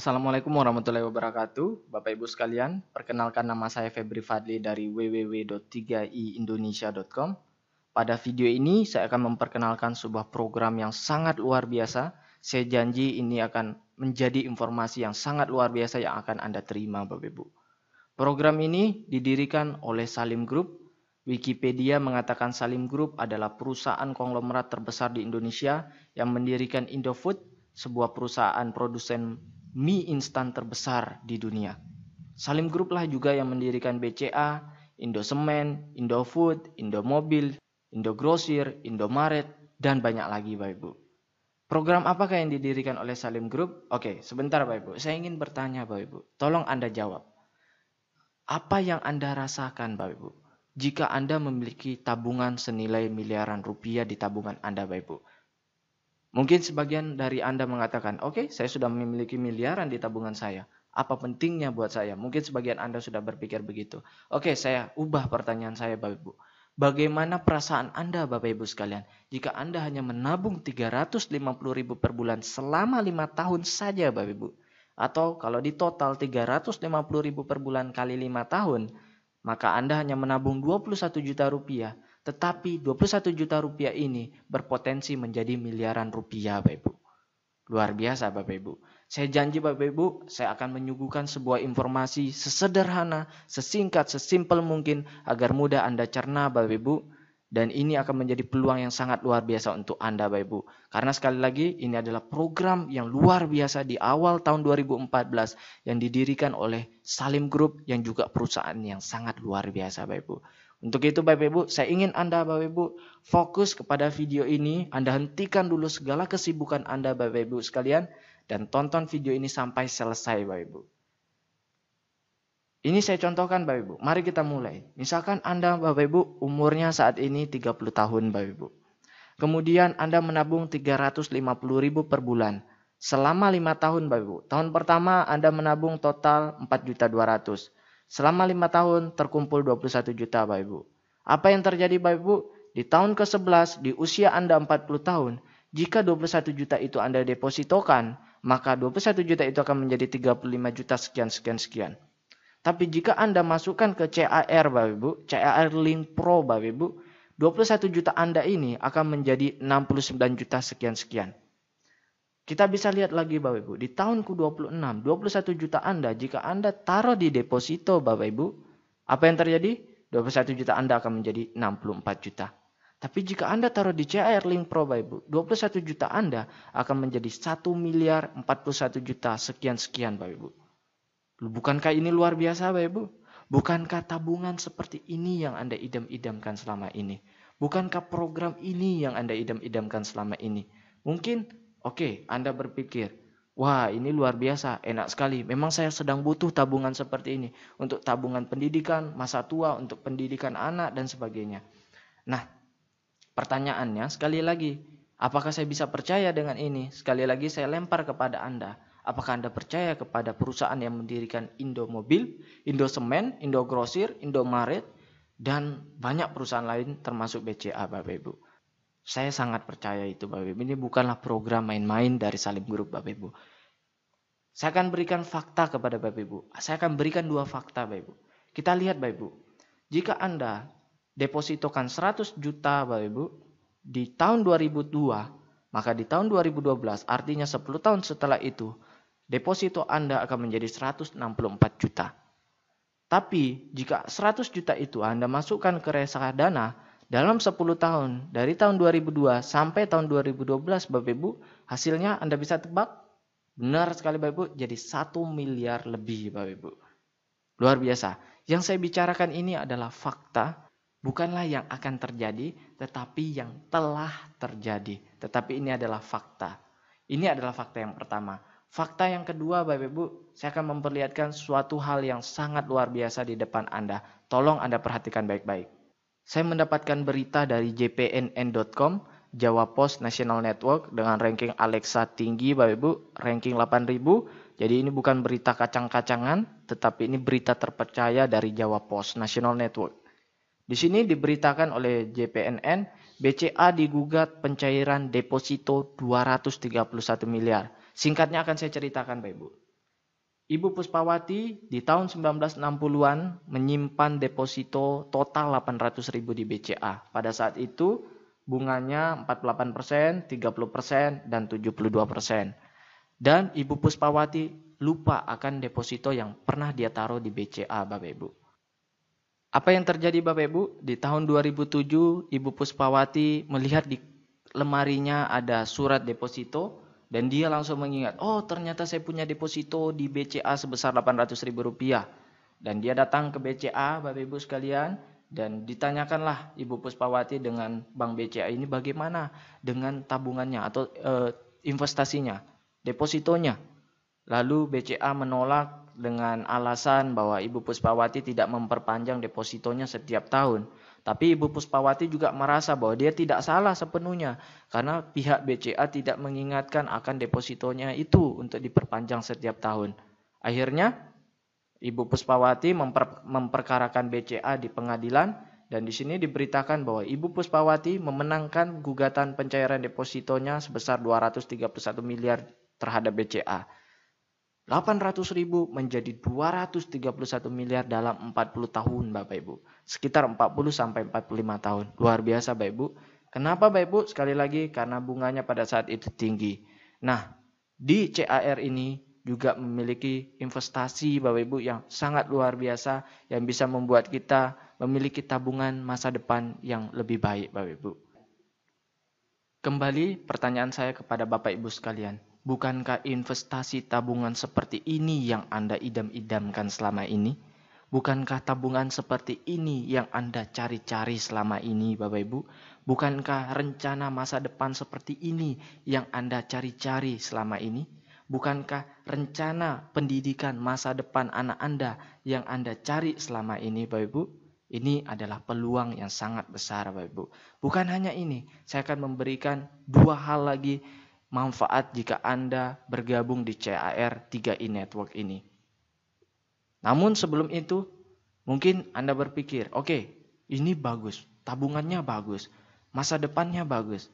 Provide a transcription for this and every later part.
Assalamualaikum warahmatullahi wabarakatuh, Bapak Ibu sekalian. Perkenalkan nama saya Febri Fadli dari www.3iindonesia.com. Pada video ini saya akan memperkenalkan sebuah program yang sangat luar biasa. Saya janji ini akan menjadi informasi yang sangat luar biasa yang akan Anda terima, Bapak Ibu. Program ini didirikan oleh Salim Group. Wikipedia mengatakan Salim Group adalah perusahaan konglomerat terbesar di Indonesia yang mendirikan Indofood, sebuah perusahaan produsen mie instan terbesar di dunia. Salim Group lah juga yang mendirikan BCA, Indosemen, Indofood, Indomobil, Indogrosir, Indomaret, dan banyak lagi Bapak Ibu. Program apakah yang didirikan oleh Salim Group? Oke, sebentar Bapak Ibu. Saya ingin bertanya Bapak Ibu. Tolong Anda jawab. Apa yang Anda rasakan Bapak Ibu? Jika Anda memiliki tabungan senilai miliaran rupiah di tabungan Anda Bapak Ibu. Mungkin sebagian dari Anda mengatakan, oke, saya sudah memiliki miliaran di tabungan saya. Apa pentingnya buat saya? Mungkin sebagian Anda sudah berpikir begitu. Oke, saya ubah pertanyaan saya Bapak Ibu. Bagaimana perasaan Anda Bapak Ibu sekalian jika Anda hanya menabung 350.000 per bulan selama 5 tahun saja Bapak Ibu? Atau kalau di total 350.000 per bulan kali 5 tahun, maka Anda hanya menabung 21 juta rupiah. Tetapi 21 juta rupiah ini berpotensi menjadi miliaran rupiah Bapak Ibu. Luar biasa Bapak Ibu. Saya janji Bapak Ibu, saya akan menyuguhkan sebuah informasi sesederhana, sesingkat, sesimpel mungkin agar mudah Anda cerna Bapak Ibu. Dan ini akan menjadi peluang yang sangat luar biasa untuk Anda Bapak Ibu. Karena sekali lagi ini adalah program yang luar biasa di awal tahun 2014 yang didirikan oleh Salim Group yang juga perusahaan yang sangat luar biasa Bapak Ibu. Untuk itu Bapak Ibu, saya ingin Anda Bapak Ibu fokus kepada video ini. Anda hentikan dulu segala kesibukan Anda Bapak Ibu sekalian dan tonton video ini sampai selesai Bapak Ibu. Ini saya contohkan Bapak Ibu. Mari kita mulai. Misalkan Anda Bapak Ibu umurnya saat ini 30 tahun Bapak Ibu. Kemudian Anda menabung 350.000 per bulan. Selama 5 tahun Bapak Ibu. Tahun pertama Anda menabung total 4.200.000. Selama 5 tahun terkumpul 21 juta Bapak Ibu. Apa yang terjadi Bapak Ibu? Di tahun ke-11 di usia Anda 40 tahun. Jika 21 juta itu Anda depositokan, maka 21 juta itu akan menjadi 35 juta sekian. Tapi jika Anda masukkan ke CAR Bapak Ibu, CAR Link Pro Bapak Ibu, 21 juta Anda ini akan menjadi 69 juta sekian. Kita bisa lihat lagi Bapak Ibu, di tahun ke-26, 21 juta Anda, jika Anda taruh di deposito Bapak Ibu, apa yang terjadi? 21 juta Anda akan menjadi 64 juta. Tapi jika Anda taruh di CAR Link Pro Bapak Ibu, 21 juta Anda akan menjadi 1 miliar 41 juta sekian Bapak Ibu. Bukankah ini luar biasa Bapak Ibu? Bukankah tabungan seperti ini yang Anda idam-idamkan selama ini? Bukankah program ini yang Anda idam-idamkan selama ini? Mungkin, oke, Anda berpikir, wah ini luar biasa, enak sekali. Memang saya sedang butuh tabungan seperti ini. Untuk tabungan pendidikan, masa tua, untuk pendidikan anak, dan sebagainya. Nah, pertanyaannya sekali lagi, apakah saya bisa percaya dengan ini? Sekali lagi saya lempar kepada Anda. Apakah Anda percaya kepada perusahaan yang mendirikan Indomobil, Indosemen, Indogrosir, Indomaret, dan banyak perusahaan lain termasuk BCA Bapak Ibu? Saya sangat percaya itu Bapak Ibu. Ini bukanlah program main-main dari Salim Group Bapak Ibu. Saya akan berikan fakta kepada Bapak Ibu. Saya akan berikan 2 fakta Bapak Ibu. Kita lihat Bapak Ibu. Jika Anda depositokan 100 juta Bapak Ibu di tahun 2002, maka di tahun 2012 artinya 10 tahun setelah itu deposito Anda akan menjadi 164 juta. Tapi jika 100 juta itu Anda masukkan ke reksadana dalam 10 tahun dari tahun 2002 sampai tahun 2012 Bapak Ibu, hasilnya Anda bisa tebak? Benar sekali Bapak Ibu, jadi 1 miliar lebih Bapak Ibu. Luar biasa. Yang saya bicarakan ini adalah fakta, bukanlah yang akan terjadi, tetapi yang telah terjadi. Tetapi ini adalah fakta. Ini adalah fakta yang pertama. Fakta yang kedua Bapak Ibu, saya akan memperlihatkan suatu hal yang sangat luar biasa di depan Anda. Tolong Anda perhatikan baik-baik. Saya mendapatkan berita dari jpnn.com, Jawa Post National Network dengan ranking Alexa tinggi Bapak Ibu, ranking 8.000. Jadi ini bukan berita kacang-kacangan, tetapi ini berita terpercaya dari Jawa Post National Network. Di sini diberitakan oleh JPNN, BCA digugat pencairan deposito 231 miliar. Singkatnya akan saya ceritakan Bapak Ibu. Ibu Puspawati di tahun 1960-an menyimpan deposito total 800.000 di BCA. Pada saat itu bunganya 48%, 30%, dan 72%. Dan Ibu Puspawati lupa akan deposito yang pernah dia taruh di BCA, Bapak Ibu. Apa yang terjadi Bapak Ibu? Di tahun 2007 Ibu Puspawati melihat di lemarinya ada surat deposito dan dia langsung mengingat, oh ternyata saya punya deposito di BCA sebesar Rp800.000. Dan dia datang ke BCA, Bapak Ibu sekalian, dan ditanyakanlah Ibu Puspawati dengan Bank BCA ini bagaimana dengan tabungannya atau investasinya, depositonya. Lalu BCA menolak dengan alasan bahwa Ibu Puspawati tidak memperpanjang depositonya setiap tahun. Tapi Ibu Puspawati juga merasa bahwa dia tidak salah sepenuhnya. Karena pihak BCA tidak mengingatkan akan depositonya itu untuk diperpanjang setiap tahun. Akhirnya Ibu Puspawati memperkarakan BCA di pengadilan. Dan di sini diberitakan bahwa Ibu Puspawati memenangkan gugatan pencairan depositonya sebesar 231 miliar terhadap BCA. 800.000 menjadi 231 miliar dalam 40 tahun Bapak Ibu. Sekitar 40 sampai 45 tahun. Luar biasa Bapak Ibu. Kenapa Bapak Ibu? Sekali lagi karena bunganya pada saat itu tinggi. Nah, di CAR ini juga memiliki investasi Bapak Ibu yang sangat luar biasa yang bisa membuat kita memiliki tabungan masa depan yang lebih baik Bapak Ibu. Kembali pertanyaan saya kepada Bapak Ibu sekalian. Bukankah investasi tabungan seperti ini yang Anda idam-idamkan selama ini? Bukankah tabungan seperti ini yang Anda cari-cari selama ini, Bapak Ibu? Bukankah rencana masa depan seperti ini yang Anda cari-cari selama ini? Bukankah rencana pendidikan masa depan anak Anda yang Anda cari selama ini, Bapak Ibu? Ini adalah peluang yang sangat besar, Bapak Ibu. Bukan hanya ini, saya akan memberikan 2 hal lagi manfaat jika Anda bergabung di CAR 3i Network ini. Namun sebelum itu, mungkin Anda berpikir, oke, ini bagus, tabungannya bagus, masa depannya bagus.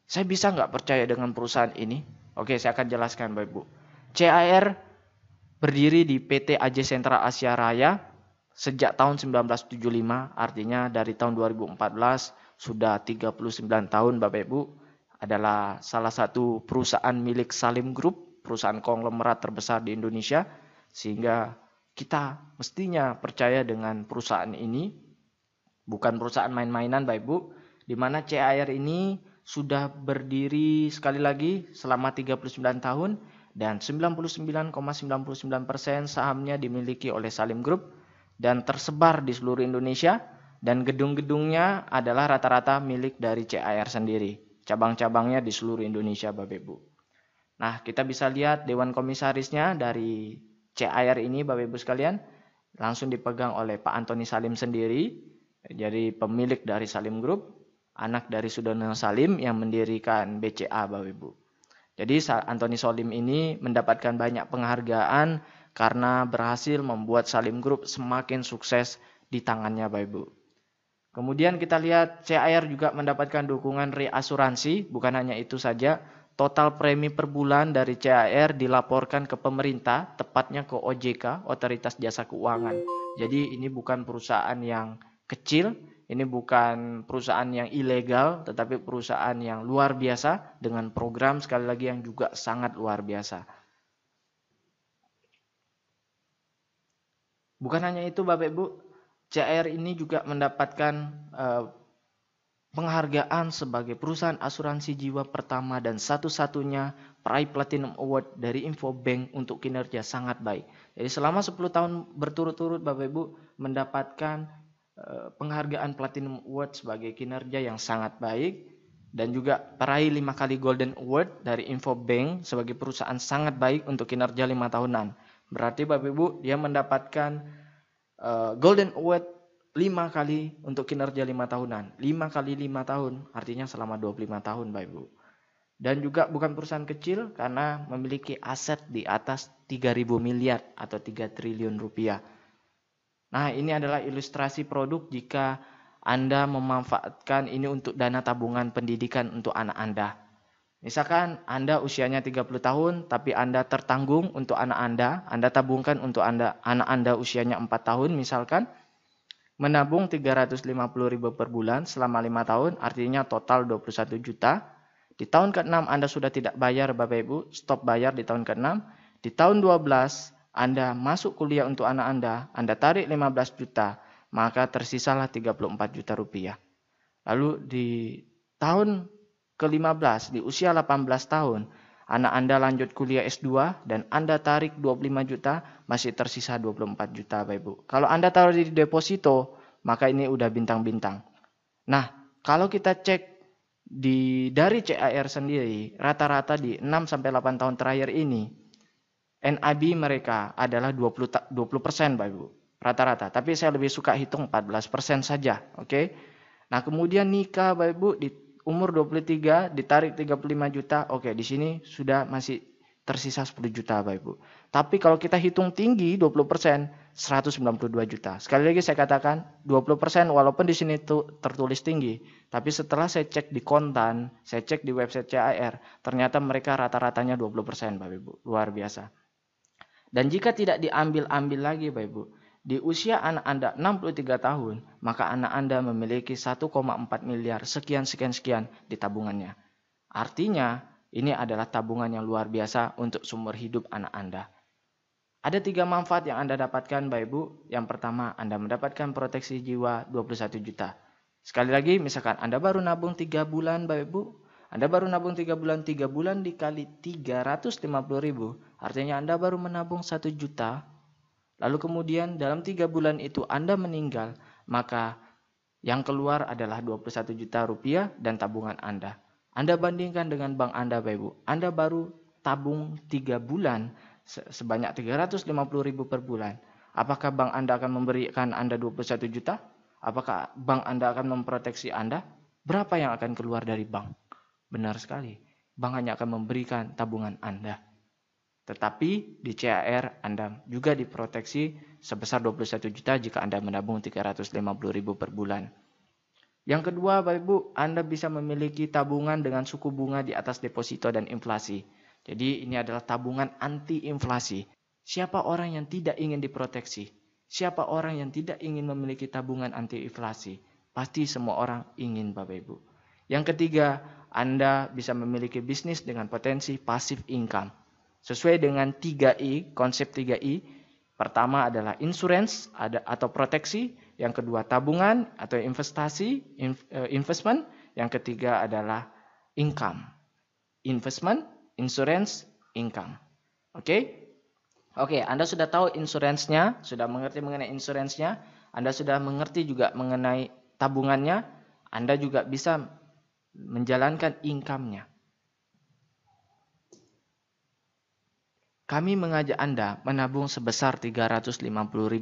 Saya bisa nggak percaya dengan perusahaan ini? Oke, saya akan jelaskan Bapak Ibu. CAR berdiri di PT AJ Sentra Asia Raya sejak tahun 1975, artinya dari tahun 2014 sudah 39 tahun Bapak Ibu. Adalah salah satu perusahaan milik Salim Group, perusahaan konglomerat terbesar di Indonesia, sehingga kita mestinya percaya dengan perusahaan ini, bukan perusahaan main-mainan Bapak Ibu, di mana CAR ini sudah berdiri sekali lagi selama 39 tahun dan 99,99% sahamnya dimiliki oleh Salim Group dan tersebar di seluruh Indonesia dan gedung-gedungnya adalah rata-rata milik dari CAR sendiri. Cabang-cabangnya di seluruh Indonesia Bapak Ibu. Nah, kita bisa lihat Dewan Komisarisnya dari CAR ini Bapak Ibu sekalian. Langsung dipegang oleh Pak Antoni Salim sendiri. Jadi pemilik dari Salim Group. Anak dari Sudono Salim yang mendirikan BCA Bapak Ibu. Jadi Antoni Salim ini mendapatkan banyak penghargaan karena berhasil membuat Salim Group semakin sukses di tangannya Bapak Ibu. Kemudian kita lihat CAR juga mendapatkan dukungan reasuransi, bukan hanya itu saja, total premi per bulan dari CAR dilaporkan ke pemerintah, tepatnya ke OJK, Otoritas Jasa Keuangan. Jadi ini bukan perusahaan yang kecil, ini bukan perusahaan yang ilegal, tetapi perusahaan yang luar biasa dengan program sekali lagi yang juga sangat luar biasa. Bukan hanya itu Bapak Ibu, CAR ini juga mendapatkan penghargaan sebagai perusahaan asuransi jiwa pertama dan satu-satunya peraih Platinum Award dari Infobank untuk kinerja sangat baik. Jadi selama 10 tahun berturut-turut Bapak Ibu mendapatkan penghargaan Platinum Award sebagai kinerja yang sangat baik dan juga peraih 5 kali Golden Award dari Infobank sebagai perusahaan sangat baik untuk kinerja 5 tahunan. Berarti Bapak Ibu dia mendapatkan Golden Award 5 kali untuk kinerja 5 tahunan. 5 kali 5 tahun artinya selama 25 tahun Bapak Ibu. Dan juga bukan perusahaan kecil karena memiliki aset di atas 3.000 miliar atau 3 triliun rupiah. Nah ini adalah ilustrasi produk jika Anda memanfaatkan ini untuk dana tabungan pendidikan untuk anak Anda. Misalkan Anda usianya 30 tahun, tapi Anda tertanggung untuk anak Anda tabungkan untuk anak Anda usianya 4 tahun misalkan, menabung 350.000 per bulan selama 5 tahun, artinya total 21 juta. Di tahun ke-6 Anda sudah tidak bayar Bapak Ibu, stop bayar di tahun ke-6. Di tahun 12 Anda masuk kuliah untuk anak Anda tarik 15 juta, maka tersisalah 34 juta rupiah. Lalu di tahun ke-15, di usia 18 tahun, anak Anda lanjut kuliah S2 dan Anda tarik 25 juta, masih tersisa 24 juta Bapak Ibu. Kalau Anda taruh di deposito, maka ini udah bintang-bintang. Nah, kalau kita cek dari CAR sendiri, rata-rata di 6-8 tahun terakhir ini, NIB mereka adalah 20% Bapak Ibu. Rata-rata. Tapi saya lebih suka hitung 14% saja. Oke. Nah, kemudian nikah Bapak Ibu di umur 23 ditarik 35 juta. Oke, di sini sudah masih tersisa 10 juta Bapak Ibu. Tapi kalau kita hitung tinggi 20%, 192 juta. Sekali lagi saya katakan 20% walaupun di sini tertulis tinggi, tapi setelah saya cek di kontan, saya cek di website CAR, ternyata mereka rata-ratanya 20% Bapak Ibu. Luar biasa. Dan jika tidak diambil-ambil lagi Bapak Ibu, di usia anak Anda 63 tahun, maka anak Anda memiliki 1,4 miliar sekian di tabungannya. Artinya, ini adalah tabungan yang luar biasa untuk sumber hidup anak Anda. Ada 3 manfaat yang Anda dapatkan Bapak Ibu. Yang pertama, Anda mendapatkan proteksi jiwa 21 juta. Sekali lagi, misalkan Anda baru nabung 3 bulan Bapak Ibu, Anda baru nabung 3 bulan dikali 350.000, artinya Anda baru menabung 1 juta. Lalu kemudian dalam 3 bulan itu Anda meninggal, maka yang keluar adalah 21 juta rupiah dan tabungan Anda. Anda bandingkan dengan bank Anda Bapak Ibu, Anda baru tabung 3 bulan sebanyak 350.000 per bulan. Apakah bank Anda akan memberikan Anda 21 juta? Apakah bank Anda akan memproteksi Anda? Berapa yang akan keluar dari bank? Benar sekali, bank hanya akan memberikan tabungan Anda. Tetapi di CAR Anda juga diproteksi sebesar 21 juta jika Anda menabung 350.000 per bulan. Yang kedua Bapak Ibu, Anda bisa memiliki tabungan dengan suku bunga di atas deposito dan inflasi. Jadi ini adalah tabungan anti inflasi. Siapa orang yang tidak ingin diproteksi? Siapa orang yang tidak ingin memiliki tabungan anti inflasi? Pasti semua orang ingin Bapak Ibu. Yang ketiga, Anda bisa memiliki bisnis dengan potensi passive income. Sesuai dengan 3I, konsep 3I. Pertama adalah insurance atau proteksi. Yang kedua tabungan atau investasi, investment. Yang ketiga adalah income. Investment, insurance, income. Oke? Oke, Anda sudah tahu insurance-nya, sudah mengerti mengenai insurance-nya. Anda sudah mengerti juga mengenai tabungannya. Anda juga bisa menjalankan income-nya. Kami mengajak Anda menabung sebesar 350.000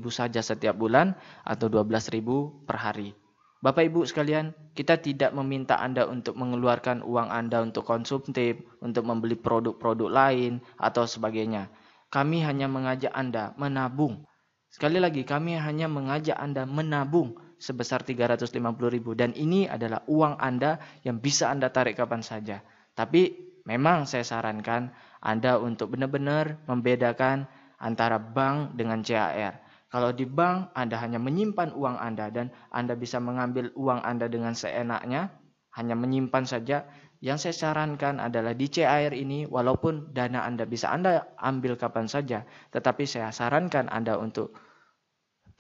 saja setiap bulan atau 12.000 per hari. Bapak Ibu sekalian, kita tidak meminta Anda untuk mengeluarkan uang Anda untuk konsumtif, untuk membeli produk-produk lain atau sebagainya. Kami hanya mengajak Anda menabung. Sekali lagi, kami hanya mengajak Anda menabung sebesar 350.000 dan ini adalah uang Anda yang bisa Anda tarik kapan saja. Tapi memang saya sarankan Anda untuk benar-benar membedakan antara bank dengan CAR. Kalau di bank Anda hanya menyimpan uang Anda dan Anda bisa mengambil uang Anda dengan seenaknya, hanya menyimpan saja. Yang saya sarankan adalah di CAR ini walaupun dana Anda bisa Anda ambil kapan saja, tetapi saya sarankan Anda untuk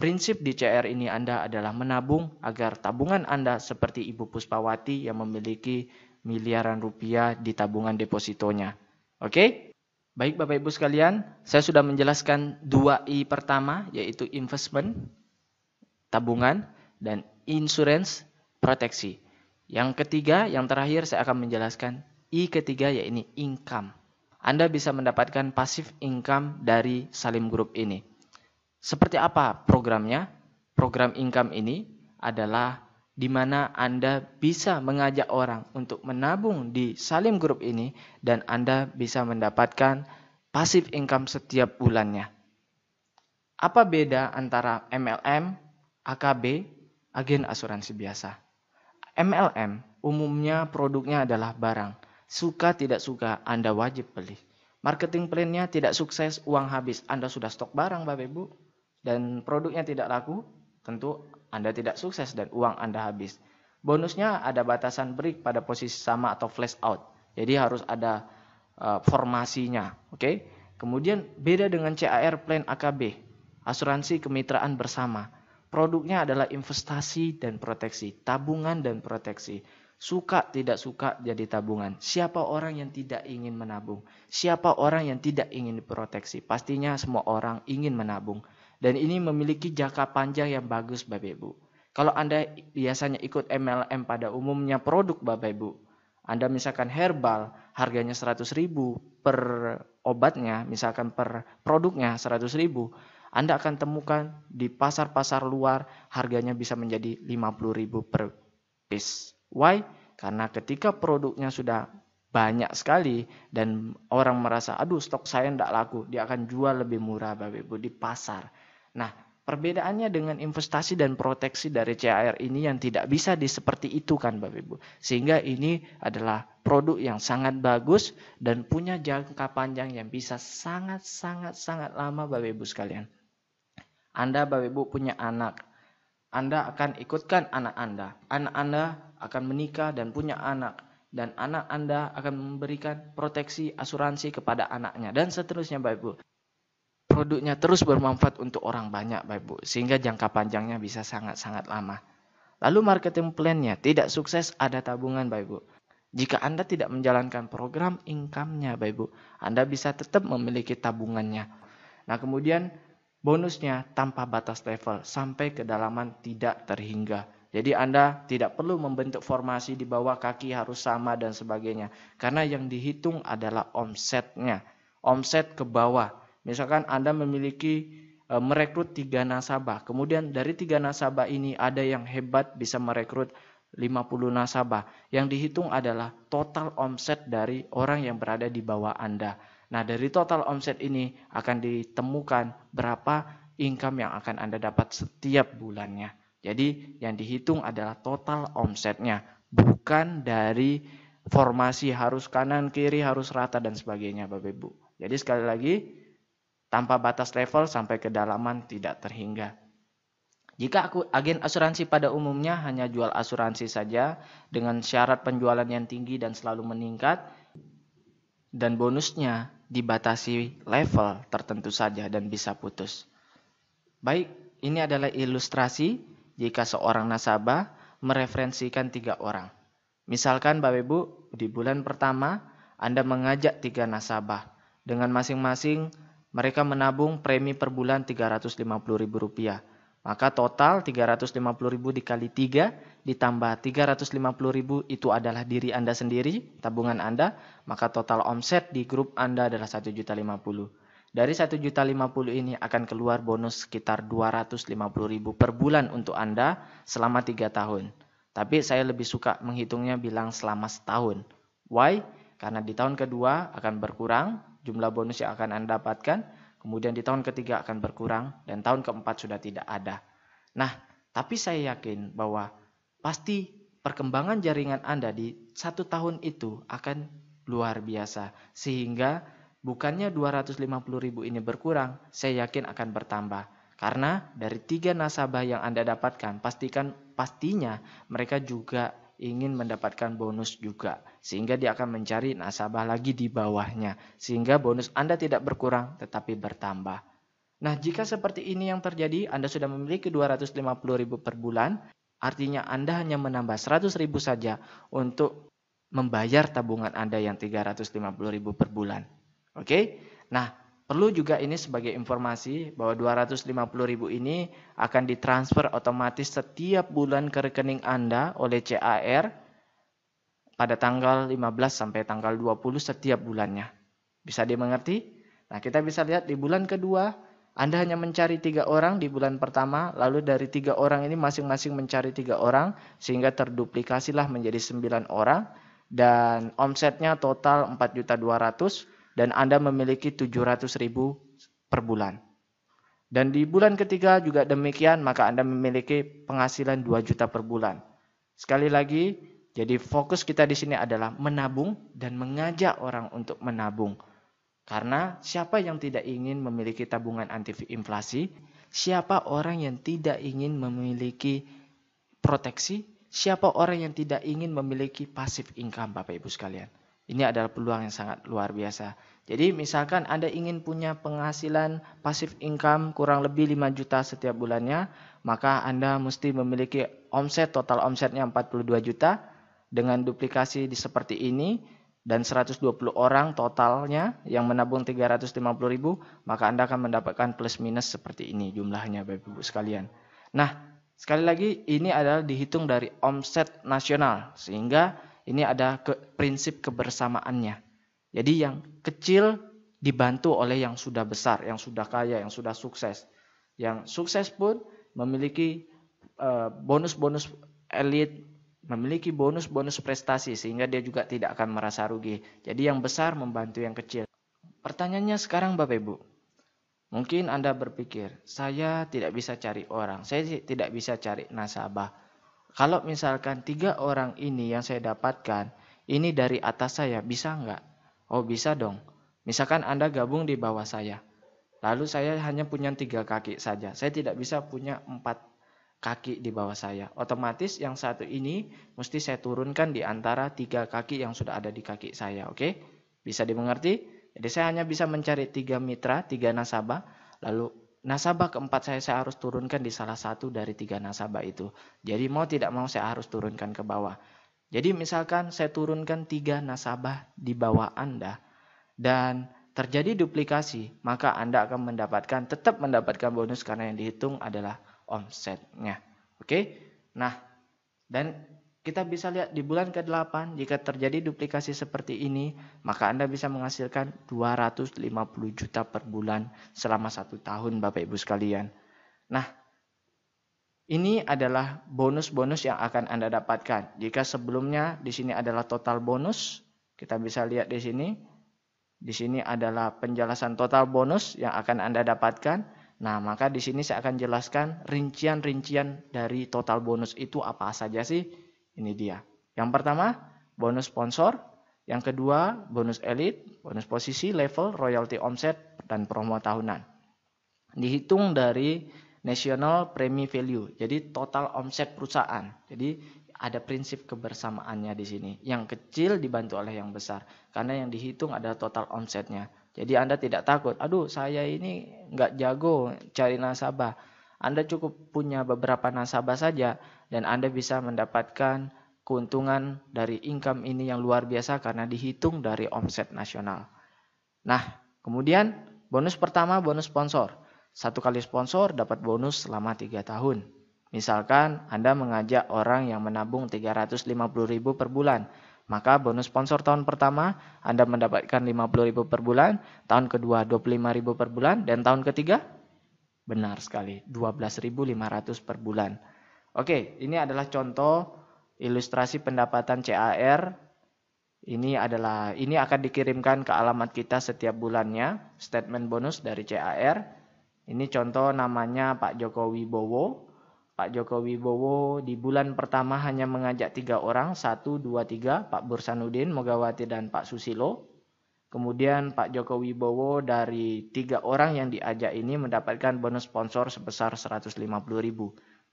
prinsip di CAR ini Anda adalah menabung agar tabungan Anda seperti Ibu Puspawati yang memiliki miliaran rupiah di tabungan depositonya. Oke? Baik Bapak Ibu sekalian, saya sudah menjelaskan 2I pertama yaitu investment, tabungan, dan insurance, proteksi. Yang ketiga, yang terakhir saya akan menjelaskan I ketiga yaitu income. Anda bisa mendapatkan passive income dari Salim Group ini. Seperti apa programnya? Program income ini adalah di mana Anda bisa mengajak orang untuk menabung di Salim Group ini dan Anda bisa mendapatkan passive income setiap bulannya. Apa beda antara MLM, AKB, agen asuransi biasa? MLM umumnya produknya adalah barang. Suka tidak suka, Anda wajib beli. Marketing plan-nya tidak sukses, uang habis. Anda sudah stok barang Bapak Ibu. Dan produknya tidak laku, tentu Anda tidak sukses dan uang Anda habis. Bonusnya ada batasan break pada posisi sama atau flash out. Jadi harus ada formasinya. Oke. Kemudian beda dengan CAR plan AKB, asuransi kemitraan bersama. Produknya adalah investasi dan proteksi, tabungan dan proteksi. Suka tidak suka jadi tabungan. Siapa orang yang tidak ingin menabung? Siapa orang yang tidak ingin diproteksi? Pastinya semua orang ingin menabung. Dan ini memiliki jangka panjang yang bagus Bapak Ibu. Kalau Anda biasanya ikut MLM pada umumnya produk Bapak Ibu, Anda misalkan herbal, harganya 100.000 per obatnya, misalkan per produknya 100.000, Anda akan temukan di pasar-pasar luar harganya bisa menjadi 50.000 per piece. Why? Karena ketika produknya sudah banyak sekali dan orang merasa, aduh stok saya tidak laku, dia akan jual lebih murah Bapak Ibu di pasar. Nah, perbedaannya dengan investasi dan proteksi dari CAR ini yang tidak bisa seperti itu kan Bapak Ibu. Sehingga ini adalah produk yang sangat bagus dan punya jangka panjang yang bisa sangat lama Bapak Ibu sekalian. Anda Bapak Ibu punya anak. Anda akan ikutkan anak Anda. Anak Anda akan menikah dan punya anak. Dan anak Anda akan memberikan proteksi asuransi kepada anaknya. Dan seterusnya Bapak Ibu. Produknya terus bermanfaat untuk orang banyak Bapak Ibu. Sehingga jangka panjangnya bisa sangat lama. Lalu marketing plan-nya tidak sukses, ada tabungan Bapak Ibu. Jika Anda tidak menjalankan program income-nya Bapak Ibu, Anda bisa tetap memiliki tabungannya. Nah kemudian bonusnya tanpa batas level sampai kedalaman tidak terhingga. Jadi Anda tidak perlu membentuk formasi di bawah kaki harus sama dan sebagainya. Karena yang dihitung adalah omsetnya. Omset ke bawah. Misalkan Anda memiliki merekrut 3 nasabah. Kemudian dari 3 nasabah ini ada yang hebat bisa merekrut 50 nasabah. Yang dihitung adalah total omset dari orang yang berada di bawah Anda. Nah, dari total omset ini akan ditemukan berapa income yang akan Anda dapat setiap bulannya. Jadi, yang dihitung adalah total omsetnya, bukan dari formasi harus kanan, kiri, harus rata, dan sebagainya, Bapak Ibu. Jadi, sekali lagi, tanpa batas level sampai kedalaman tidak terhingga. Jika agen asuransi pada umumnya hanya jual asuransi saja dengan syarat penjualan yang tinggi dan selalu meningkat, dan bonusnya dibatasi level tertentu saja dan bisa putus. Baik, ini adalah ilustrasi jika seorang nasabah mereferensikan 3 orang. Misalkan Bapak Ibu, di bulan pertama Anda mengajak 3 nasabah. Dengan masing-masing mereka menabung premi per bulan Rp350.000. Maka total 350.000 dikali 3 ditambah 350.000 itu adalah diri Anda sendiri, tabungan Anda, maka total omset di grup Anda adalah 1.050.000. Dari 1.050.000 ini akan keluar bonus sekitar 250.000 per bulan untuk Anda selama 3 tahun. Tapi saya lebih suka menghitungnya bilang selama setahun. Why? Karena di tahun kedua akan berkurang jumlah bonus yang akan Anda dapatkan. Kemudian di tahun ketiga akan berkurang dan tahun keempat sudah tidak ada. Nah, tapi saya yakin bahwa pasti perkembangan jaringan Anda di 1 tahun itu akan luar biasa. Sehingga bukannya 250.000 ini berkurang, saya yakin akan bertambah. Karena dari 3 nasabah yang Anda dapatkan, pastinya mereka juga ingin mendapatkan bonus juga. Sehingga dia akan mencari nasabah lagi di bawahnya. Sehingga bonus Anda tidak berkurang tetapi bertambah. Nah, jika seperti ini yang terjadi, Anda sudah memiliki 250.000 per bulan. Artinya Anda hanya menambah 100.000 saja untuk membayar tabungan Anda yang 350.000 per bulan. Oke? Nah, perlu juga ini sebagai informasi bahwa 250.000 ini akan ditransfer otomatis setiap bulan ke rekening Anda oleh CAR pada tanggal 15 sampai tanggal 20 setiap bulannya. Bisa dimengerti? Nah, kita bisa lihat di bulan kedua, Anda hanya mencari 3 orang di bulan pertama, lalu dari 3 orang ini masing-masing mencari 3 orang, sehingga terduplikasilah menjadi 9 orang, dan omsetnya total 4.200.000. Dan Anda memiliki 700.000 per bulan. Dan di bulan ketiga juga demikian, maka Anda memiliki penghasilan 2 juta per bulan. Sekali lagi, Jadi fokus kita di sini adalah menabung dan mengajak orang untuk menabung. Karena siapa yang tidak ingin memiliki tabungan anti inflasi? Siapa orang yang tidak ingin memiliki proteksi? Siapa orang yang tidak ingin memiliki passive income, Bapak Ibu sekalian? Ini adalah peluang yang sangat luar biasa. Jadi misalkan Anda ingin punya penghasilan passive income kurang lebih 5 juta setiap bulannya, maka Anda mesti memiliki total omsetnya 42 juta dengan duplikasi seperti ini dan 120 orang totalnya yang menabung 350.000, maka Anda akan mendapatkan plus minus seperti ini jumlahnya Bapak Ibu sekalian. Nah, sekali lagi ini adalah dihitung dari omset nasional sehingga ini ada prinsip kebersamaannya. Jadi yang kecil dibantu oleh yang sudah besar, yang sudah kaya, yang sudah sukses. Yang sukses pun memiliki bonus-bonus elit, memiliki bonus-bonus prestasi sehingga dia juga tidak akan merasa rugi. Jadi yang besar membantu yang kecil. Pertanyaannya sekarang Bapak Ibu. Mungkin Anda berpikir, saya tidak bisa cari orang, saya tidak bisa cari nasabah. Kalau misalkan 3 orang ini yang saya dapatkan, ini dari atas saya, bisa nggak? Oh bisa dong. Misalkan Anda gabung di bawah saya. Lalu saya hanya punya 3 kaki saja. Saya tidak bisa punya 4 kaki di bawah saya. Otomatis yang satu ini mesti saya turunkan di antara 3 kaki yang sudah ada di kaki saya. Oke? Bisa dimengerti? Jadi saya hanya bisa mencari 3 mitra, 3 nasabah. Lalu nasabah keempat saya harus turunkan di salah satu dari 3 nasabah itu. Jadi mau tidak mau saya harus turunkan ke bawah. Jadi misalkan saya turunkan 3 nasabah di bawah Anda dan terjadi duplikasi, maka Anda akan tetap mendapatkan bonus karena yang dihitung adalah omsetnya. Oke? Nah, dan kita bisa lihat di bulan ke-8 jika terjadi duplikasi seperti ini, maka Anda bisa menghasilkan 250 juta per bulan selama 1 tahun Bapak Ibu sekalian. Nah, ini adalah bonus-bonus yang akan Anda dapatkan. Jika sebelumnya di sini adalah total bonus, kita bisa lihat di sini. Di sini adalah penjelasan total bonus yang akan Anda dapatkan. Nah, maka di sini saya akan jelaskan rincian-rincian dari total bonus itu apa saja sih. Ini dia. Yang pertama, bonus sponsor. Yang kedua, bonus elit, bonus posisi, level, royalty omset, dan promo tahunan. Dihitung dari National Premi Value. Jadi total omset perusahaan. Jadi ada prinsip kebersamaannya di sini. Yang kecil dibantu oleh yang besar. Karena yang dihitung adalah total omsetnya. Jadi Anda tidak takut, aduh saya ini nggak jago cari nasabah. Anda cukup punya beberapa nasabah saja dan Anda bisa mendapatkan keuntungan dari income ini yang luar biasa karena dihitung dari omset nasional. Nah, kemudian bonus pertama bonus sponsor. 1 kali sponsor dapat bonus selama 3 tahun. Misalkan Anda mengajak orang yang menabung 350.000 per bulan. Maka bonus sponsor tahun pertama Anda mendapatkan 50.000 per bulan, tahun kedua 25.000 per bulan, dan tahun ketiga benar sekali 12.500 per bulan. Oke, ini adalah contoh ilustrasi pendapatan CAR. Ini akan dikirimkan ke alamat kita setiap bulannya, statement bonus dari CAR. Ini contoh namanya Pak Joko Wibowo. Pak Joko Wibowo di bulan pertama hanya mengajak 3 orang, 1, 2, 3, Pak Bursanuddin, Mogawati, dan Pak Susilo. Kemudian Pak Joko Wibowo dari 3 orang yang diajak ini mendapatkan bonus sponsor sebesar 150.000.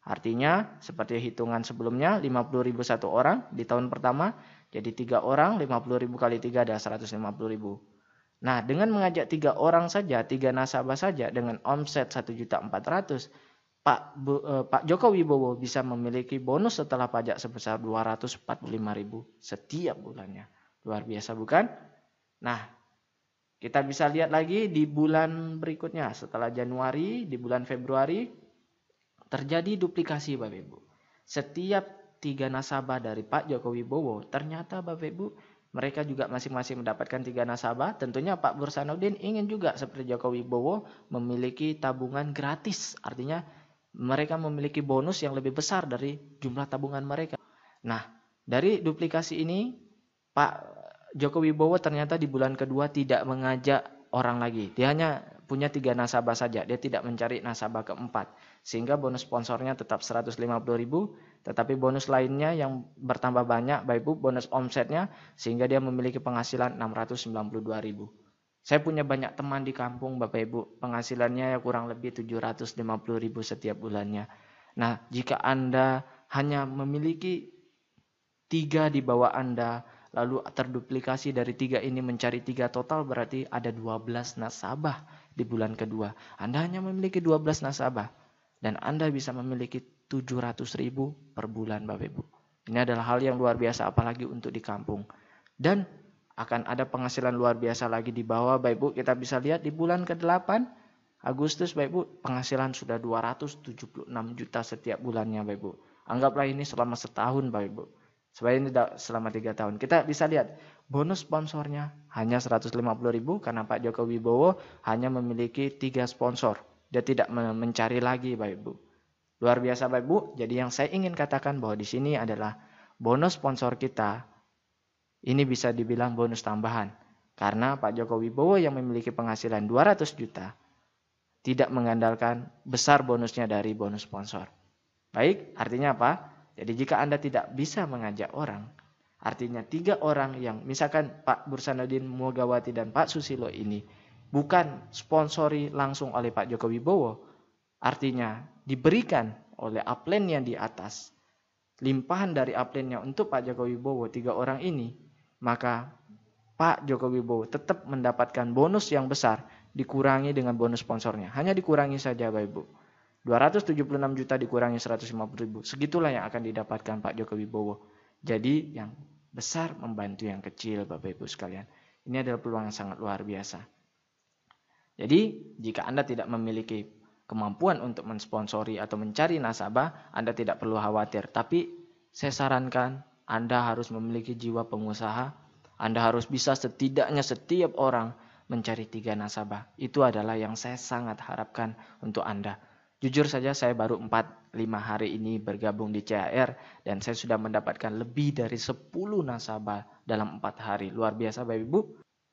Artinya seperti hitungan sebelumnya 50.000 1 orang di tahun pertama. Jadi 3 orang 50.000 kali 3 adalah 150.000. Nah dengan mengajak 3 orang saja, 3 nasabah saja dengan omset 1.400.000, Pak Joko Wibowo bisa memiliki bonus setelah pajak sebesar 245.000 setiap bulannya. Luar biasa bukan? Nah, kita bisa lihat lagi di bulan berikutnya. Setelah Januari, di bulan Februari, terjadi duplikasi Bapak Ibu. Setiap 3 nasabah dari Pak Joko Wibowo, ternyata Bapak Ibu, mereka juga masing-masing mendapatkan 3 nasabah. Tentunya Pak Bursanuddin ingin juga seperti Joko Wibowo memiliki tabungan gratis. Artinya mereka memiliki bonus yang lebih besar dari jumlah tabungan mereka. Nah, dari duplikasi ini, Pak Joko Wibowo ternyata di bulan kedua tidak mengajak orang lagi. Dia hanya punya 3 nasabah saja, dia tidak mencari nasabah keempat. Sehingga bonus sponsornya tetap 150.000, tetapi bonus lainnya yang bertambah banyak, Bapak Ibu, bonus omsetnya, sehingga dia memiliki penghasilan 692.000. Saya punya banyak teman di kampung, Bapak Ibu, penghasilannya ya kurang lebih 750.000 setiap bulannya. Nah, jika Anda hanya memiliki 3 di bawah Anda, lalu terduplikasi dari 3 ini mencari 3 total, berarti ada 12 nasabah di bulan kedua. Anda hanya memiliki 12 nasabah dan Anda bisa memiliki 700.000 per bulan, Bapak Ibu. Ini adalah hal yang luar biasa, apalagi untuk di kampung. Dan akan ada penghasilan luar biasa lagi di bawah, Bapak Ibu. Kita bisa lihat di bulan ke-8 Agustus, Bapak Ibu, penghasilan sudah 276 juta setiap bulannya, Bapak Ibu. Anggaplah ini selama setahun, Bapak Ibu. Supaya ini selama 3 tahun. Kita bisa lihat bonus sponsornya hanya 150.000 karena Pak Joko Wibowo hanya memiliki 3 sponsor. Dia tidak mencari lagi, Bapak Ibu. Luar biasa, Bapak Ibu. Jadi yang saya ingin katakan bahwa di sini adalah bonus sponsor kita ini bisa dibilang bonus tambahan. Karena Pak Joko Wibowo yang memiliki penghasilan 200 juta tidak mengandalkan besar bonusnya dari bonus sponsor. Baik, artinya apa? Jadi jika Anda tidak bisa mengajak orang, artinya 3 orang yang misalkan Pak Bursanuddin Mulyawati dan Pak Susilo ini bukan sponsori langsung oleh Pak Joko Wibowo, artinya diberikan oleh upline yang di atas, limpahan dari upline-nya untuk Pak Joko Wibowo 3 orang ini, maka Pak Joko Wibowo tetap mendapatkan bonus yang besar dikurangi dengan bonus sponsornya. Hanya dikurangi saja, Bapak Ibu. 276 juta dikurangi 150.000. Segitulah yang akan didapatkan Pak Joko Wibowo. Jadi yang besar membantu yang kecil, Bapak Ibu sekalian. Ini adalah peluang yang sangat luar biasa. Jadi jika Anda tidak memiliki kemampuan untuk mensponsori atau mencari nasabah, Anda tidak perlu khawatir. Tapi saya sarankan Anda harus memiliki jiwa pengusaha. Anda harus bisa setidaknya setiap orang mencari 3 nasabah. Itu adalah yang saya sangat harapkan untuk Anda. Jujur saja saya baru 4-5 hari ini bergabung di CAR dan saya sudah mendapatkan lebih dari 10 nasabah dalam 4 hari. Luar biasa, Bapak Ibu.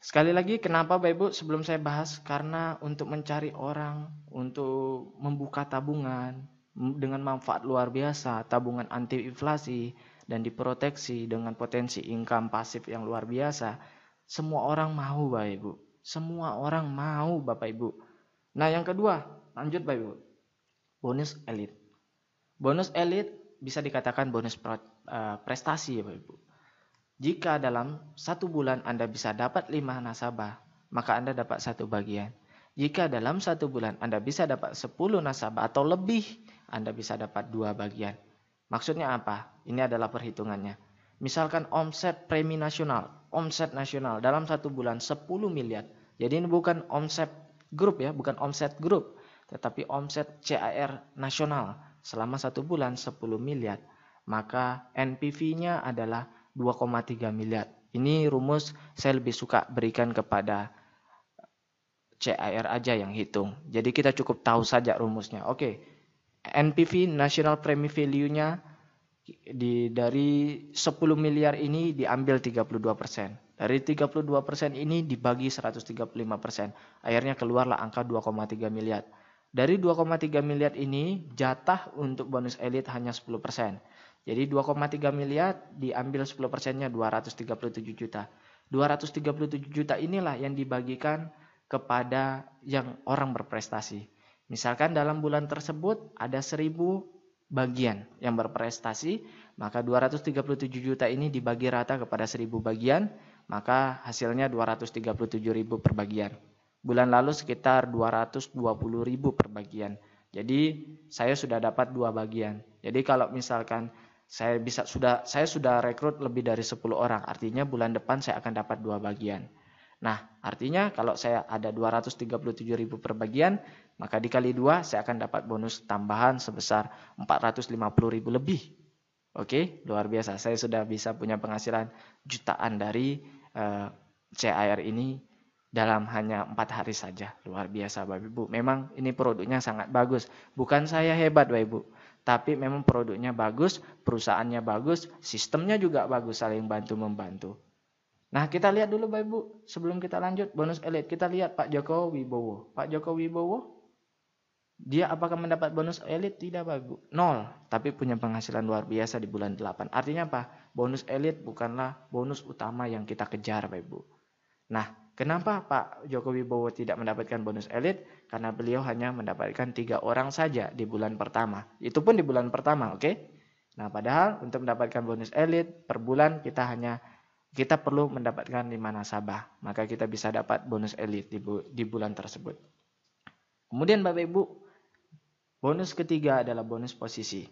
Sekali lagi, kenapa Bapak Ibu sebelum saya bahas? Karena untuk mencari orang, untuk membuka tabungan dengan manfaat luar biasa, tabungan anti inflasi dan diproteksi dengan potensi income pasif yang luar biasa. Semua orang mau, Bapak Ibu. Semua orang mau, Bapak Ibu. Nah, yang kedua, lanjut Bapak Ibu. Bonus elit. Bonus elit bisa dikatakan bonus prestasi ya Bapak Ibu. Jika dalam 1 bulan Anda bisa dapat 5 nasabah, maka Anda dapat 1 bagian. Jika dalam 1 bulan Anda bisa dapat 10 nasabah atau lebih, Anda bisa dapat 2 bagian. Maksudnya apa? Ini adalah perhitungannya. Misalkan omset premi nasional, omset nasional dalam 1 bulan 10 miliar. Jadi ini bukan omset grup ya, bukan omset grup. Tetapi omset CAR nasional selama 1 bulan 10 miliar, maka NPV-nya adalah 2,3 miliar. Ini rumus saya lebih suka berikan kepada CAR aja yang hitung. Jadi kita cukup tahu saja rumusnya. Oke, NPV National Premi Value-nya dari 10 miliar ini diambil 32%. Dari 32% ini dibagi 135%. Akhirnya keluarlah angka 2,3 miliar. Dari 2,3 miliar ini jatah untuk bonus elit hanya 10%. Jadi 2,3 miliar diambil 10%-nya 237 juta. 237 juta inilah yang dibagikan kepada yang orang berprestasi. Misalkan dalam bulan tersebut ada 1.000 bagian yang berprestasi, maka 237 juta ini dibagi rata kepada 1.000 bagian, maka hasilnya 237.000 per bagian. Bulan lalu sekitar 220.000 per bagian. Jadi saya sudah dapat 2 bagian. Jadi kalau misalkan saya sudah rekrut lebih dari 10 orang, artinya bulan depan saya akan dapat 2 bagian. Nah, artinya kalau saya ada 237.000 per bagian, maka dikali 2 saya akan dapat bonus tambahan sebesar 450.000 lebih. Oke, luar biasa. Saya sudah bisa punya penghasilan jutaan dari CAR ini dalam hanya 4 hari saja. Luar biasa Bapak Ibu. Memang ini produknya sangat bagus. Bukan saya hebat Bapak Ibu, tapi memang produknya bagus, perusahaannya bagus, sistemnya juga bagus, saling bantu-membantu. Nah, kita lihat dulu Bapak Ibu, sebelum kita lanjut bonus elit, kita lihat Pak Joko Wibowo. Pak Joko Wibowo, dia apakah mendapat bonus elit? Tidak Bapak Ibu, 0. Tapi punya penghasilan luar biasa di bulan 8. Artinya apa? Bonus elit bukanlah bonus utama yang kita kejar Bapak Ibu. Nah, kenapa Pak Joko Wibowo tidak mendapatkan bonus elit? Karena beliau hanya mendapatkan 3 orang saja di bulan pertama. Itu pun di bulan pertama, oke? Nah, padahal untuk mendapatkan bonus elit per bulan kita perlu mendapatkan 5 nasabah. Maka kita bisa dapat bonus elit di bulan tersebut. Kemudian Bapak Ibu, bonus ketiga adalah bonus posisi.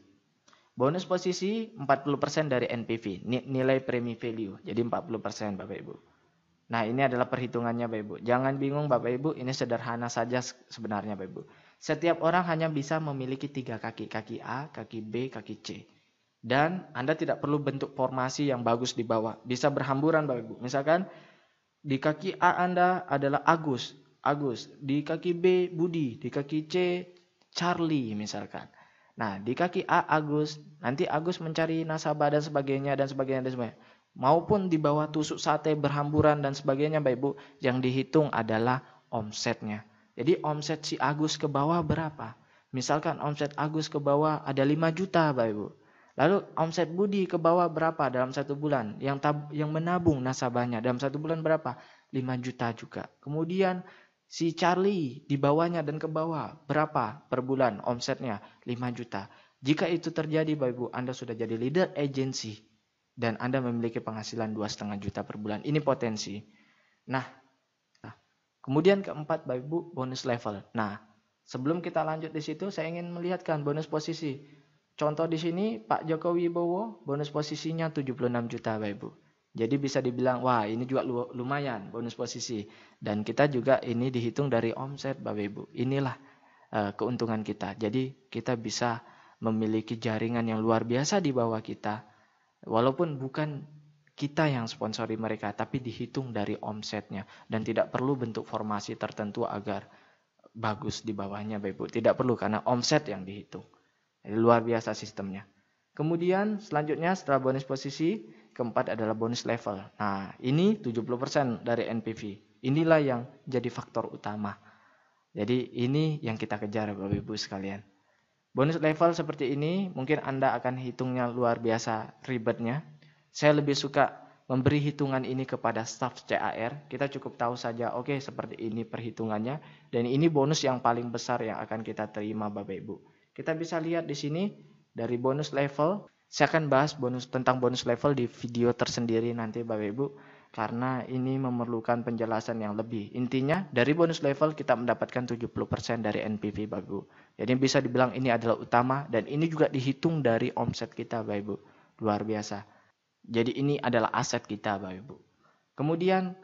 Bonus posisi 40% dari NPV, nilai premi value. Jadi 40% Bapak Ibu. Nah, ini adalah perhitungannya Bapak Ibu. Jangan bingung Bapak Ibu, ini sederhana saja sebenarnya Bapak Ibu. Setiap orang hanya bisa memiliki 3 kaki. Kaki A, kaki B, kaki C. Dan Anda tidak perlu bentuk formasi yang bagus di bawah. Bisa berhamburan Bapak Ibu. Misalkan di kaki A Anda adalah Agus. Di kaki B Budi. Di kaki C Charlie misalkan. Nah, di kaki A Agus. Nanti Agus mencari nasabah dan sebagainya. Maupun di bawah tusuk sate berhamburan dan sebagainya Bapak Ibu. Yang dihitung adalah omsetnya. Jadi omset si Agus ke bawah berapa? Misalkan omset Agus ke bawah ada 5 juta Bapak Ibu. Lalu omset Budi ke bawah berapa dalam 1 bulan? Yang menabung nasabahnya dalam 1 bulan berapa? 5 juta juga. Kemudian si Charlie di bawahnya dan ke bawah berapa per bulan omsetnya? 5 juta. Jika itu terjadi Bapak Ibu, Anda sudah jadi leader agency dan Anda memiliki penghasilan 2,5 juta per bulan. Ini potensi. Nah, kemudian keempat Bapak Ibu, bonus level. Nah, sebelum kita lanjut di situ, saya ingin melihatkan bonus posisi. Contoh di sini Pak Joko Wibowo bonus posisinya 76 juta Bapak Ibu. Jadi bisa dibilang wah ini juga lumayan bonus posisi. Dan kita juga ini dihitung dari omset Bapak Ibu. Inilah keuntungan kita. Jadi kita bisa memiliki jaringan yang luar biasa di bawah kita. Walaupun bukan kita yang sponsori mereka tapi dihitung dari omsetnya. Dan tidak perlu bentuk formasi tertentu agar bagus di bawahnya Bapak Ibu. Tidak perlu karena omset yang dihitung. Jadi luar biasa sistemnya. Kemudian selanjutnya setelah bonus posisi, keempat adalah bonus level. Nah, ini 70% dari NPV. Inilah yang jadi faktor utama. Jadi ini yang kita kejar Bapak Ibu sekalian. Bonus level seperti ini mungkin Anda akan hitungnya luar biasa ribetnya. Saya lebih suka memberi hitungan ini kepada staf CAR. Kita cukup tahu saja, oke, seperti ini perhitungannya. Dan ini bonus yang paling besar yang akan kita terima Bapak Ibu. Kita bisa lihat di sini dari bonus level. Saya akan bahas tentang bonus level di video tersendiri nanti Bapak Ibu. Karena ini memerlukan penjelasan yang lebih. Intinya dari bonus level kita mendapatkan 70% dari NPV Bapak Ibu. Jadi bisa dibilang ini adalah utama. Dan ini juga dihitung dari omset kita Bapak Ibu. Luar biasa. Jadi ini adalah aset kita Bapak Ibu. Kemudian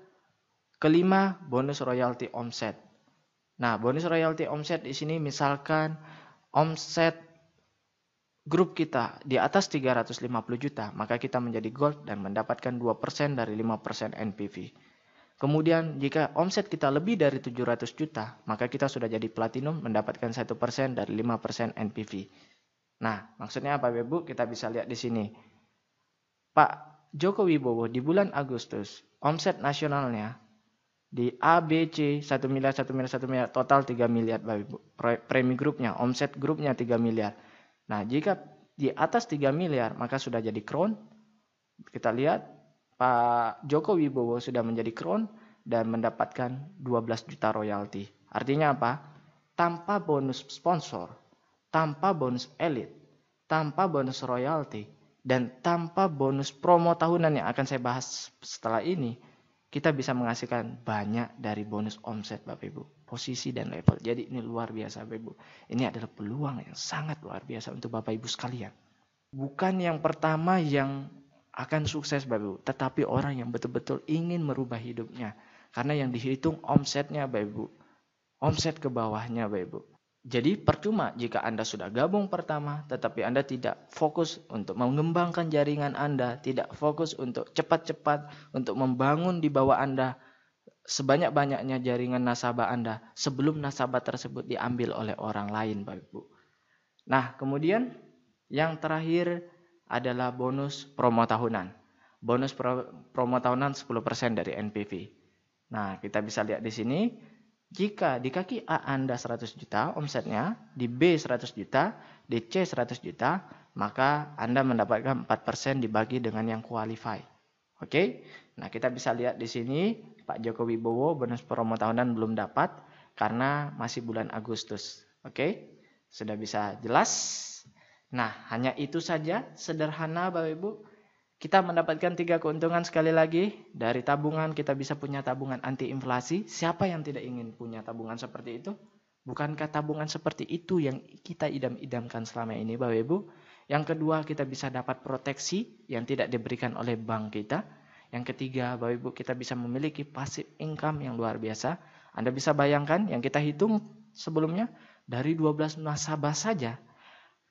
kelima bonus royalti omset. Nah bonus royalti omset di sini misalkan omset grup kita di atas 350 juta, maka kita menjadi gold dan mendapatkan 2% dari 5% NPV. Kemudian jika omset kita lebih dari 700 juta, maka kita sudah jadi platinum mendapatkan 1% dari 5% NPV. Nah, maksudnya apa Bapak Ibu? Kita bisa lihat di sini. Pak Joko Wibowo di bulan Agustus, omset nasionalnya di A, B, C, 1 miliar, total 3 miliar Bapak Ibu. Premi grupnya, omset grupnya 3 miliar. Nah, jika di atas 3 miliar, maka sudah jadi crown. Kita lihat, Pak Joko Wibowo sudah menjadi crown dan mendapatkan 12 juta royalti. Artinya apa? Tanpa bonus sponsor, tanpa bonus elit, tanpa bonus royalti, dan tanpa bonus promo tahunan yang akan saya bahas setelah ini, kita bisa menghasilkan banyak dari bonus omset Bapak Ibu, posisi dan level. Jadi ini luar biasa Bapak Ibu. Ini adalah peluang yang sangat luar biasa untuk Bapak Ibu sekalian. Bukan yang pertama yang akan sukses Bapak Ibu, tetapi orang yang betul-betul ingin merubah hidupnya. Karena yang dihitung omsetnya Bapak Ibu. Omset ke bawahnya Bapak Ibu. Jadi percuma jika Anda sudah gabung pertama, tetapi Anda tidak fokus untuk mengembangkan jaringan Anda, tidak fokus untuk cepat-cepat untuk membangun di bawah Anda sebanyak-banyaknya jaringan nasabah Anda sebelum nasabah tersebut diambil oleh orang lain, Bapak Ibu. Nah, kemudian yang terakhir adalah bonus promo tahunan. bonus promo tahunan 10% dari NPV. Nah, kita bisa lihat di sini, jika di kaki A Anda 100 juta omsetnya, di B 100 juta, di C 100 juta, maka Anda mendapatkan 4% dibagi dengan yang qualify. Oke? Nah, kita bisa lihat di sini, Pak Joko Wibowo bonus promo tahunan belum dapat karena masih bulan Agustus. Oke? Sudah bisa jelas? Nah, hanya itu saja, sederhana Bapak Ibu. Kita mendapatkan 3 keuntungan sekali lagi. Dari tabungan kita bisa punya tabungan anti inflasi. Siapa yang tidak ingin punya tabungan seperti itu? Bukankah tabungan seperti itu yang kita idam-idamkan selama ini Bapak Ibu? Yang kedua, kita bisa dapat proteksi yang tidak diberikan oleh bank kita. Yang ketiga, Bapak Ibu, kita bisa memiliki passive income yang luar biasa. Anda bisa bayangkan yang kita hitung sebelumnya, dari 12 nasabah saja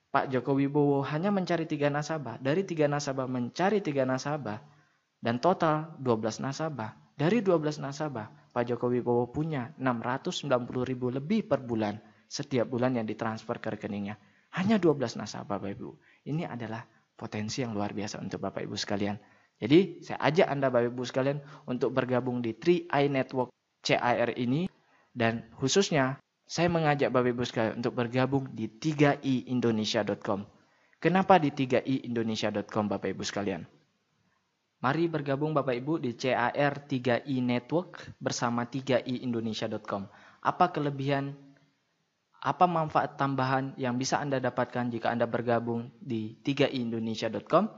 Pak Joko Wibowo hanya mencari 3 nasabah. Dari 3 nasabah mencari 3 nasabah. Dan total 12 nasabah. Dari 12 nasabah, Pak Joko Wibowo punya 690.000 lebih per bulan. Setiap bulan yang ditransfer ke rekeningnya. Hanya 12 nasabah Bapak Ibu. Ini adalah potensi yang luar biasa untuk Bapak Ibu sekalian. Jadi saya ajak Anda Bapak Ibu sekalian untuk bergabung di 3i Network CAR ini. Dan khususnya saya mengajak Bapak Ibu sekalian untuk bergabung di 3iindonesia.com. Kenapa di 3iindonesia.com Bapak Ibu sekalian? Mari bergabung Bapak Ibu di CAR 3i Network bersama 3iindonesia.com. Apa kelebihan, apa manfaat tambahan yang bisa Anda dapatkan jika Anda bergabung di 3iindonesia.com?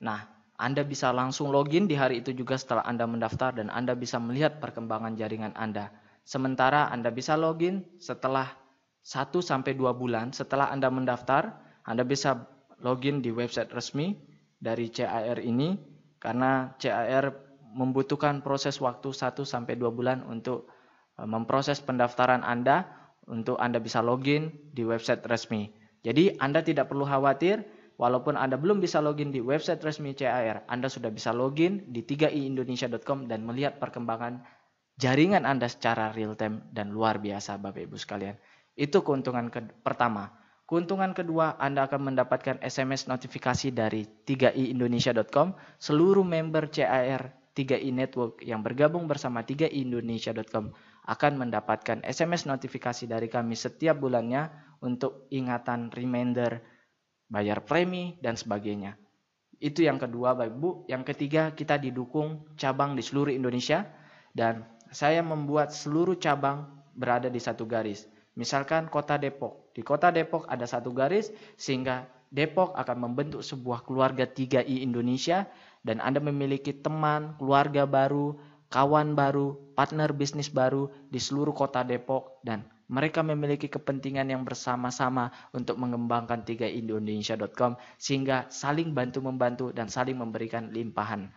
Nah, Anda bisa langsung login di hari itu juga setelah Anda mendaftar dan Anda bisa melihat perkembangan jaringan Anda. Sementara Anda bisa login setelah 1-2 bulan setelah Anda mendaftar, Anda bisa login di website resmi dari CAR ini karena CAR membutuhkan proses waktu 1-2 bulan untuk memproses pendaftaran Anda untuk Anda bisa login di website resmi. Jadi Anda tidak perlu khawatir, walaupun Anda belum bisa login di website resmi CAR, Anda sudah bisa login di 3iindonesia.com dan melihat perkembangan jaringan Anda secara real time dan luar biasa Bapak Ibu sekalian. Itu keuntungan pertama. Keuntungan kedua, Anda akan mendapatkan SMS notifikasi dari 3iindonesia.com. Seluruh member CAR 3i Network yang bergabung bersama 3iindonesia.com akan mendapatkan SMS notifikasi dari kami setiap bulannya untuk ingatan, reminder, bayar premi, dan sebagainya. Itu yang kedua Bapak Ibu. Yang ketiga, kita didukung cabang di seluruh Indonesia dan saya membuat seluruh cabang berada di satu garis. Misalkan kota Depok. Di kota Depok ada satu garis sehingga Depok akan membentuk sebuah keluarga 3i Indonesia dan Anda memiliki teman, keluarga baru, kawan baru, partner bisnis baru di seluruh kota Depok dan mereka memiliki kepentingan yang bersama-sama untuk mengembangkan 3iindonesia.com sehingga saling bantu-membantu dan saling memberikan limpahan.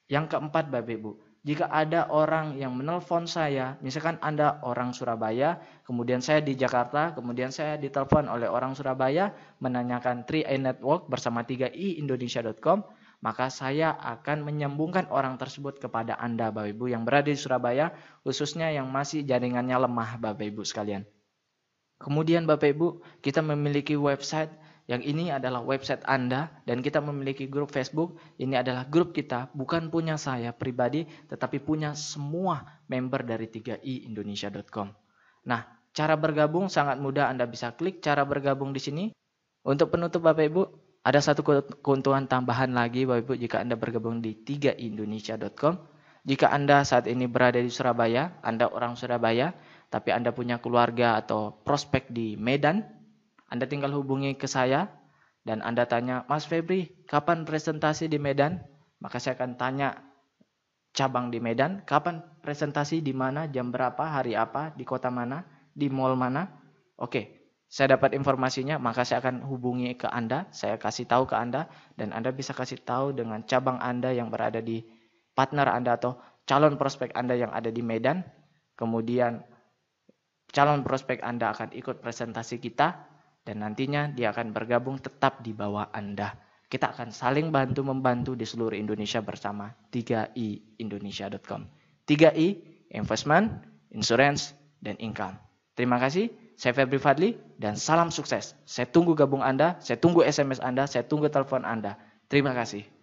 Yang keempat Bapak Ibu, jika ada orang yang menelpon saya, misalkan Anda orang Surabaya, kemudian saya di Jakarta, kemudian saya ditelepon oleh orang Surabaya menanyakan 3i Network bersama 3iindonesia.com, maka saya akan menyambungkan orang tersebut kepada Anda Bapak Ibu yang berada di Surabaya, khususnya yang masih jaringannya lemah Bapak Ibu sekalian. Kemudian Bapak Ibu, kita memiliki website yang ini adalah website Anda dan kita memiliki grup Facebook. Ini adalah grup kita, bukan punya saya pribadi, tetapi punya semua member dari 3iindonesia.com. Nah, cara bergabung sangat mudah. Anda bisa klik cara bergabung di sini. Untuk penutup Bapak Ibu, ada satu keuntungan tambahan lagi Bapak Ibu jika Anda bergabung di 3iindonesia.com. Jika Anda saat ini berada di Surabaya, Anda orang Surabaya, tapi Anda punya keluarga atau prospek di Medan, Anda tinggal hubungi ke saya dan Anda tanya, Mas Febri, kapan presentasi di Medan? Maka saya akan tanya cabang di Medan, kapan presentasi di mana, jam berapa, hari apa, di kota mana, di mall mana. Oke, saya dapat informasinya, maka saya akan hubungi ke Anda, saya kasih tahu ke Anda, dan Anda bisa kasih tahu dengan cabang Anda yang berada di partner Anda atau calon prospek Anda yang ada di Medan. Kemudian calon prospek Anda akan ikut presentasi kita dan nantinya dia akan bergabung tetap di bawah Anda. Kita akan saling bantu-membantu di seluruh Indonesia bersama 3iindonesia.com. 3i, investment, insurance, dan income. Terima kasih, saya Febri Fadli dan salam sukses. Saya tunggu gabung Anda, saya tunggu SMS Anda, saya tunggu telepon Anda. Terima kasih.